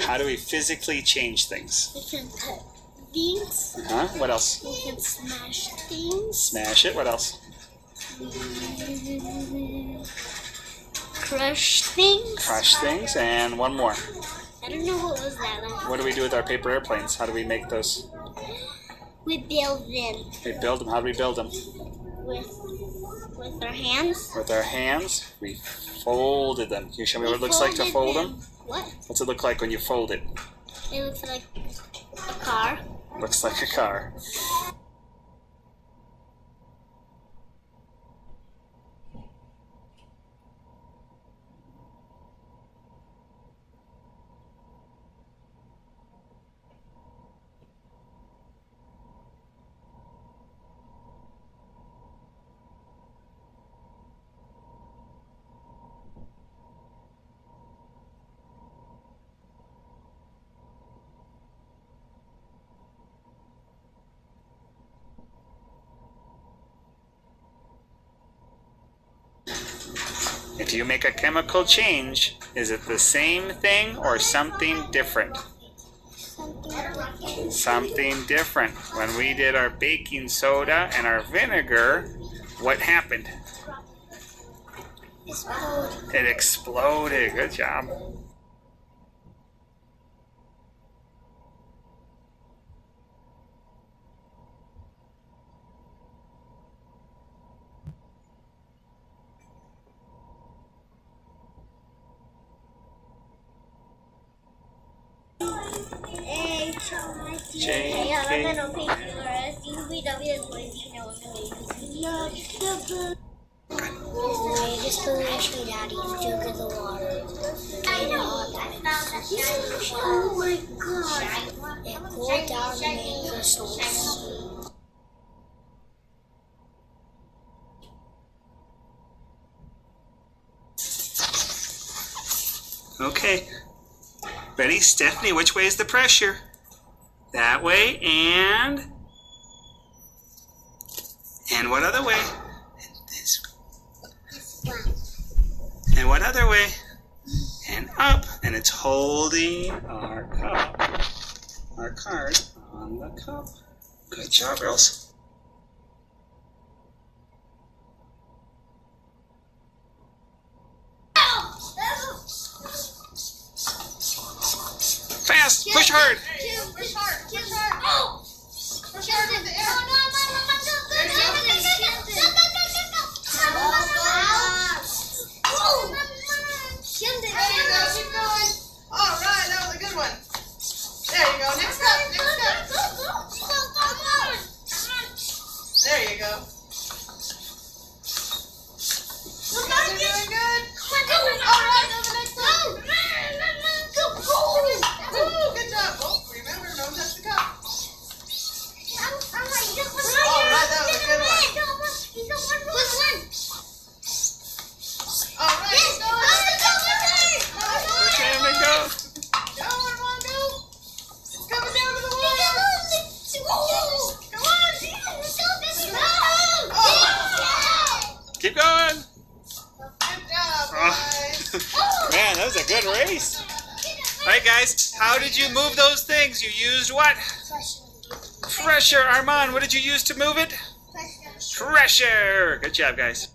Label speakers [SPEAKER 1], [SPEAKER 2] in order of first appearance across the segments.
[SPEAKER 1] How do we physically change things?
[SPEAKER 2] We can cut things.
[SPEAKER 1] What else?
[SPEAKER 2] We can smash things.
[SPEAKER 1] Smash it. What else?
[SPEAKER 2] Crush things.
[SPEAKER 1] Crush things. And one more.
[SPEAKER 2] I don't know what was that.
[SPEAKER 1] What do we do with our paper airplanes? How do we make those?
[SPEAKER 2] We build them.
[SPEAKER 1] We build them. How do we build them?
[SPEAKER 2] With our hands.
[SPEAKER 1] With our hands. We folded them. Can you show me what it looks like to fold them?
[SPEAKER 2] What?
[SPEAKER 1] What's it look like when you fold it?
[SPEAKER 2] It looks like a car.
[SPEAKER 1] Looks like a car. If you make a chemical change, is it the same thing or something different? Something different. When we did our baking soda and our vinegar, what happened? It exploded. Good job.
[SPEAKER 2] Just put the shade out and jug of the water. Oh my god! And cool down and make crystals.
[SPEAKER 1] Okay. Ready? Stephanie, which way is the pressure? That way and what other way? This way. And what other way? And up. And it's holding our cup. Our card on the cup. Good job, girls. Fast! Push hard!
[SPEAKER 3] Push hard! Push hard! Oh! Push hard in the air! No, no, keep going! Alright, that was a good one! There you go, next up! There you go! You're doing good! Alright, now the next one! Good job! Oh, remember, don't touch the cup! Alright, that was a good one! Alright, go!
[SPEAKER 1] Okay, let go.
[SPEAKER 3] Go, Armando! It's coming down to the water! Come on! Oh!
[SPEAKER 1] Keep going.
[SPEAKER 3] Good job, guys!
[SPEAKER 1] Man, that was a good race. All right, guys, how did you move those things? You used what? Pressure. Armand, what did you use to move it? Pressure. Good job, guys.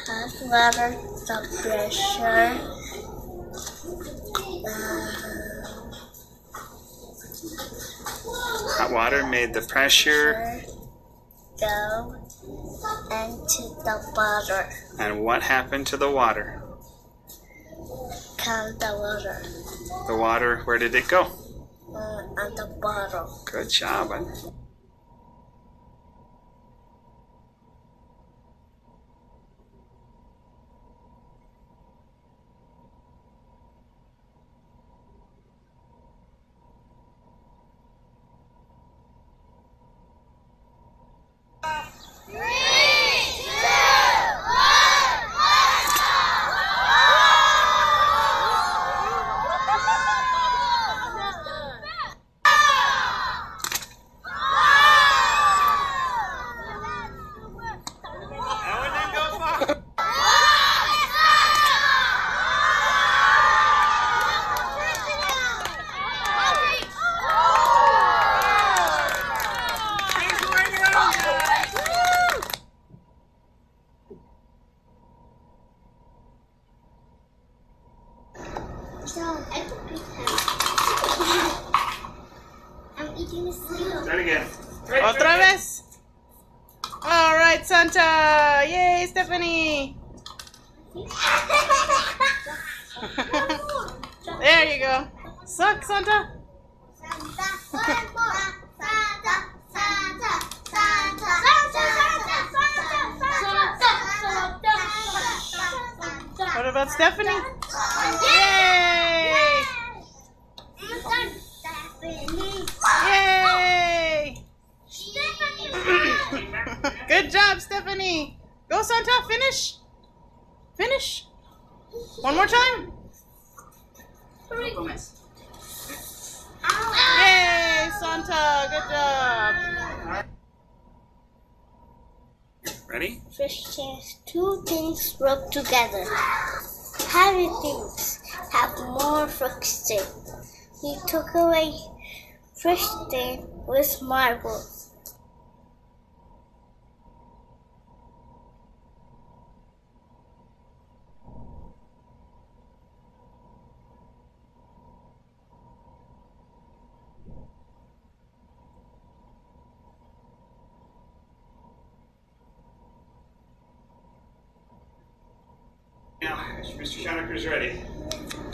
[SPEAKER 2] Hot water, the pressure.
[SPEAKER 1] Hot water made the pressure.
[SPEAKER 2] Go into the water.
[SPEAKER 1] And what happened to the water?
[SPEAKER 2] Count the water.
[SPEAKER 1] The water, where did it go?
[SPEAKER 2] On the bottle.
[SPEAKER 1] Good job.
[SPEAKER 2] I'm eating the cereal.
[SPEAKER 1] Try it again.
[SPEAKER 3] Otra vez. All right, Santa. Yay, Stephanie. There you go. Suck, Santa. What about Stephanie? Yay! Yay! Good job, Stephanie. Go, Santa. Finish. Finish. One more time. Yay, Santa. Good job.
[SPEAKER 1] Ready?
[SPEAKER 2] Fish says two things rub together. Harry things have more friction. He took away friction with marbles.
[SPEAKER 1] Now, Mr. Schoeneker's ready.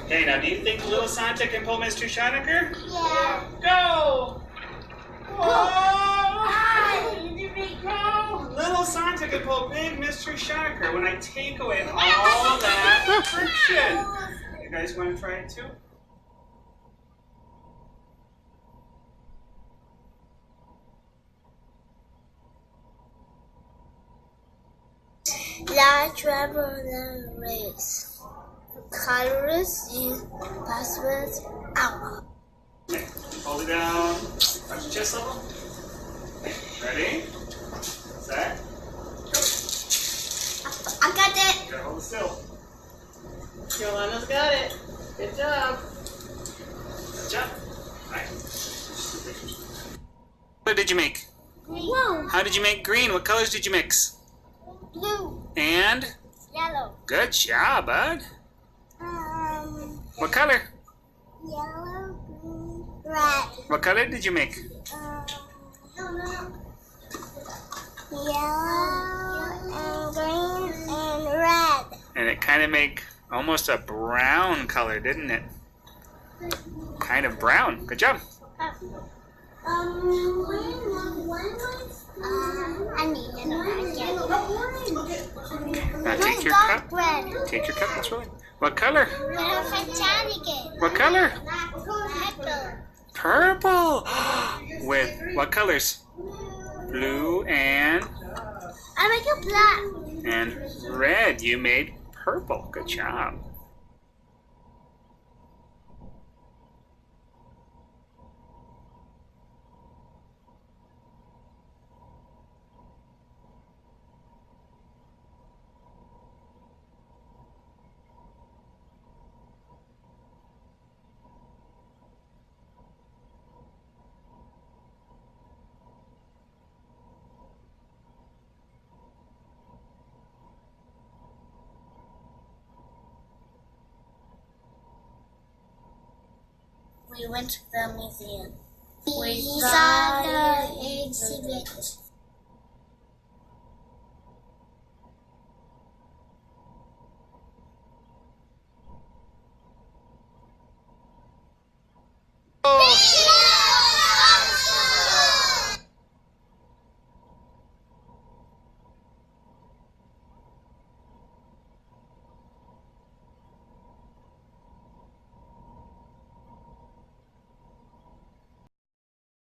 [SPEAKER 1] Okay, now do you think little Santa can pull Mr. Schoeneker?
[SPEAKER 2] Yeah.
[SPEAKER 1] Go! Whoa! Go! Little Santa can pull big Mr. Schoeneker when I take away all that friction. You guys want to try it too?
[SPEAKER 2] Large rubber race. Colors is passwords out.
[SPEAKER 1] Okay, hold it down. Touch your chest level. Ready? Set.
[SPEAKER 2] I got it.
[SPEAKER 1] You gotta hold it still.
[SPEAKER 3] Yolana's got it. Good job.
[SPEAKER 1] Good job. Alright. What did you make?
[SPEAKER 2] Whoa.
[SPEAKER 1] How did you make green? What colors did you mix?
[SPEAKER 2] Blue.
[SPEAKER 1] And?
[SPEAKER 2] Yellow.
[SPEAKER 1] Good job, bud. What color?
[SPEAKER 2] Yellow, green, red.
[SPEAKER 1] What color did you make?
[SPEAKER 2] Yellow and green and red.
[SPEAKER 1] And it kind of made almost a brown color, didn't it? Kind of brown. Good job.
[SPEAKER 2] I need another yellow.
[SPEAKER 1] Now take your cup.
[SPEAKER 2] Red.
[SPEAKER 1] Take your cup. That's really. What color? What color? Purple. With what colors? Blue and
[SPEAKER 2] I make a black.
[SPEAKER 1] and red. You made purple. Good job.
[SPEAKER 2] We went to the museum. We saw the exhibit.